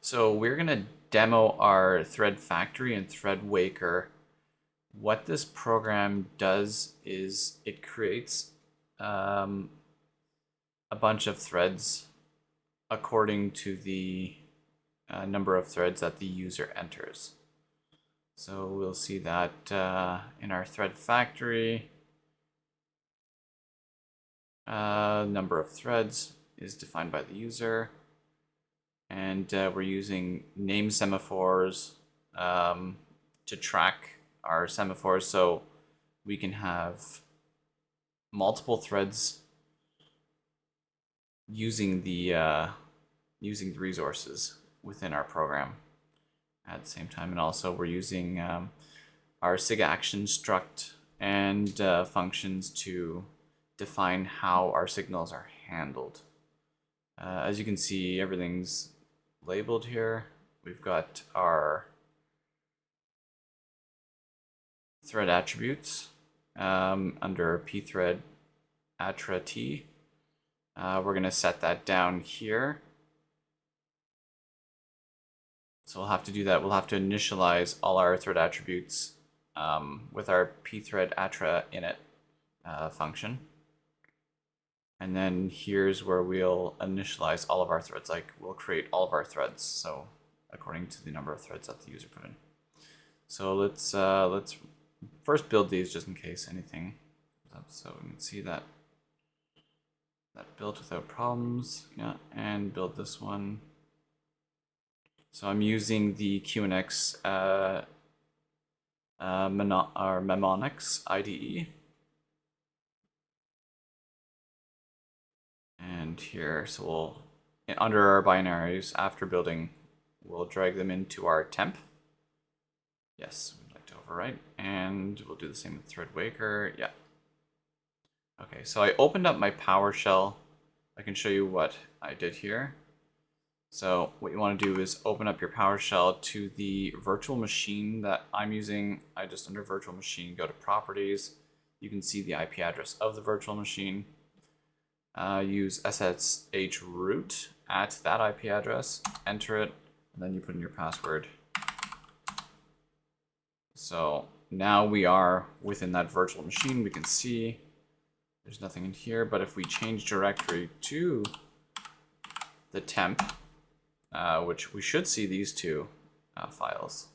So we're going to demo our thread factory and thread waker. What this program does is it creates a bunch of threads according to the number of threads that the user enters. So we'll see that in our thread factory. Number of threads is defined by the user. And we're using name semaphores to track our semaphores, so we can have multiple threads using the resources within our program at the same time. And also we're using our sig action struct and functions to define how our signals are handled. As you can see, everything's labeled here. We've got our thread attributes under pthread attra t. We're going to set that down here. So we'll have to do that. We'll have to initialize all our thread attributes with our pthread attra init function. And then here's where we'll initialize all of our threads. Like we'll create all of our threads, so according to the number of threads that the user put in. So let's first build these just in case anything comes up. So we can see that built without problems. Yeah, and build this one. So I'm using the QNX mnemonics IDE. And here, so we'll, under our binaries, after building, we'll drag them into our temp. Yes, we'd like to overwrite. And we'll do the same with thread waker. Yeah. Okay, so I opened up my PowerShell. I can show you what I did here. So what you want to do is open up your PowerShell to the virtual machine that I'm using. I just, under virtual machine, go to properties. You can see the IP address of the virtual machine. Use SSH root at that IP address, enter it, and then you put in your password. So now we are within that virtual machine. We can see there's nothing in here, but if we change directory to the temp, which we should see these two files.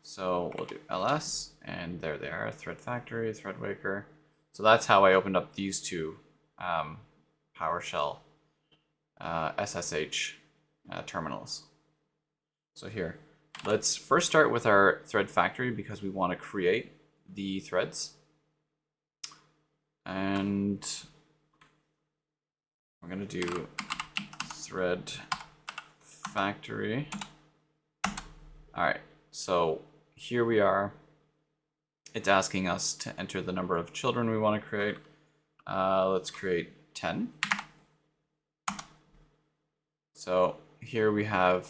So we'll do ls, and there they are, thread factory, thread waker. So that's how I opened up these two PowerShell SSH terminals. So here, let's first start with our thread factory because we want to create the threads. And we're going to do thread factory. All right, so here we are. It's asking us to enter the number of children we want to create. Let's create 10. So here we have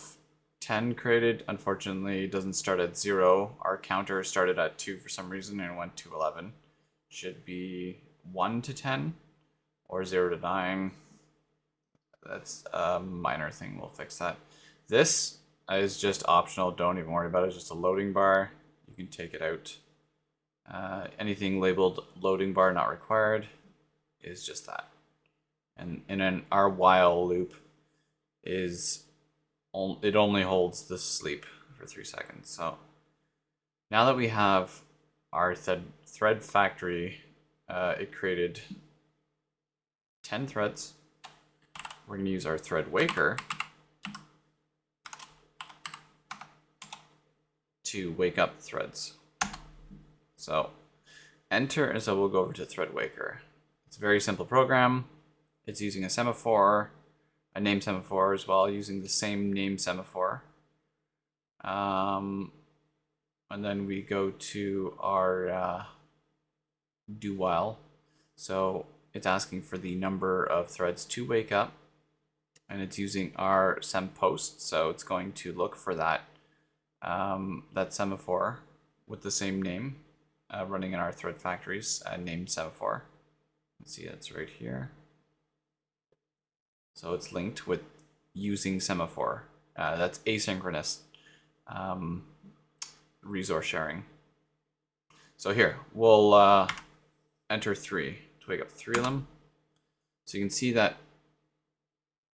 10 created. Unfortunately, it doesn't start at 0. Our counter started at 2 for some reason and went to 11. Should be 1 to 10 or 0 to 9. That's a minor thing. We'll fix that. This is just optional. Don't even worry about it. It's just a loading bar. You can take it out. Anything labeled loading bar not required is just that. And our while loop is it only holds the sleep for 3 seconds. So now that we have our thread factory, it created 10 threads. We're going to use our thread waker to wake up threads. So enter, and so we'll go over to thread waker. It's a very simple program. It's using a semaphore, a name semaphore as well, using the same name semaphore. And then we go to our do while. So it's asking for the number of threads to wake up, and it's using our sempost. So it's going to look for that that semaphore with the same name running in our thread factories named semaphore. You can see that's right here. So it's linked with using semaphore. That's asynchronous resource sharing. So here, we'll enter 3 to wake up 3 of them. So you can see that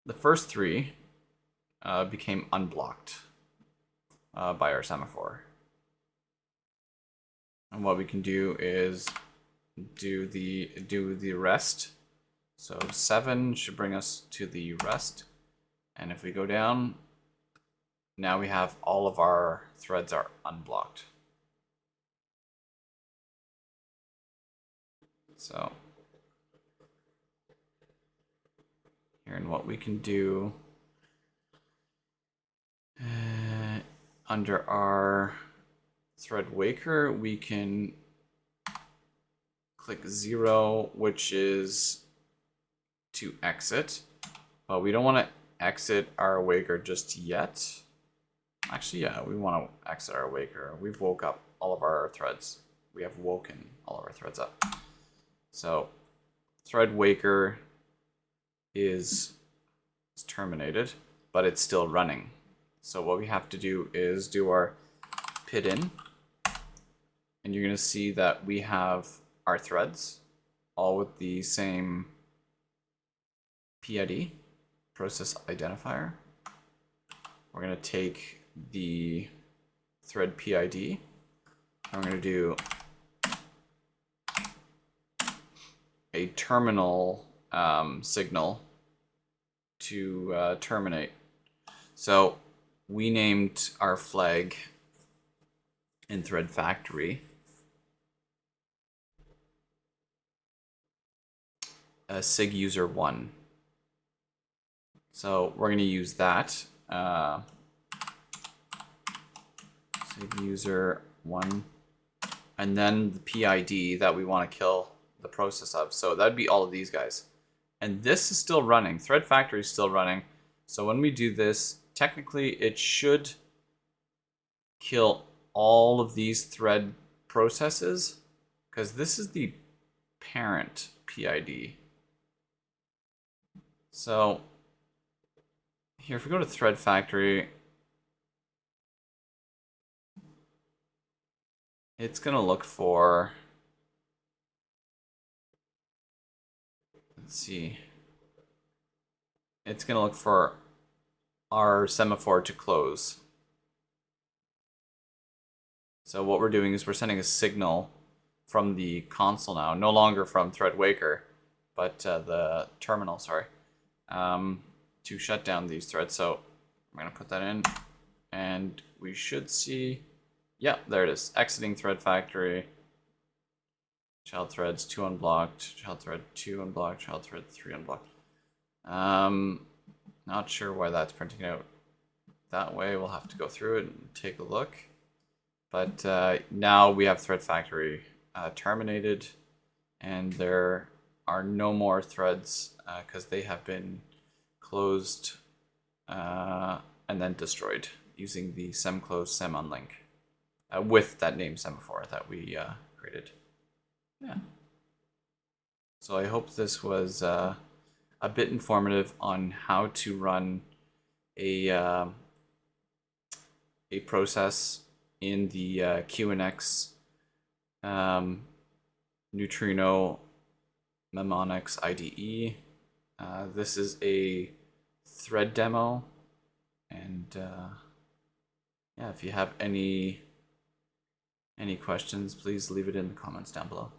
the first 3 became unblocked by our semaphore. And what we can do is do the rest. So 7 should bring us to the rest. And if we go down, now we have all of our threads are unblocked. So here, and what we can do under our thread waker, we can click 0, which is to exit, but we don't want to exit our waker just yet. Actually, yeah, we want to exit our waker. We've woke up all of our threads. We have woken all of our threads up. So thread waker is terminated, but it's still running. So what we have to do is do our pid in, and you're going to see that we have our threads all with the same PID, process identifier. We're going to take the thread PID, and we're going to do a terminal signal to terminate. So we named our flag in thread factory sig user 1. So we're going to use that sig user 1, and then the PID that we want to kill the process of. So that'd be all of these guys. And this is still running. Thread factory is still running. So when we do this, technically it should kill all of these thread processes, because this is the parent PID. So here, if we go to thread factory, it's going to look for, let's see, it's going to look for our semaphore to close. So what we're doing is we're sending a signal from the console now, no longer from thread waker, but the terminal, sorry, to shut down these threads. So I'm going to put that in, and we should see, yeah, there it is, exiting thread factory, child threads 2 unblocked, child thread 2 unblocked, child thread 3 unblocked. Not sure why that's printing out that way. We'll have to go through it and take a look. But now we have thread factory terminated, and there are no more threads because they have been closed and then destroyed using the semclose semunlink with that name semaphore that we created. Yeah. So I hope this was a bit informative on how to run a process in the QNX Nutrino mnemonics IDE. This is a thread demo, and yeah, if you have any questions, please leave it in the comments down below.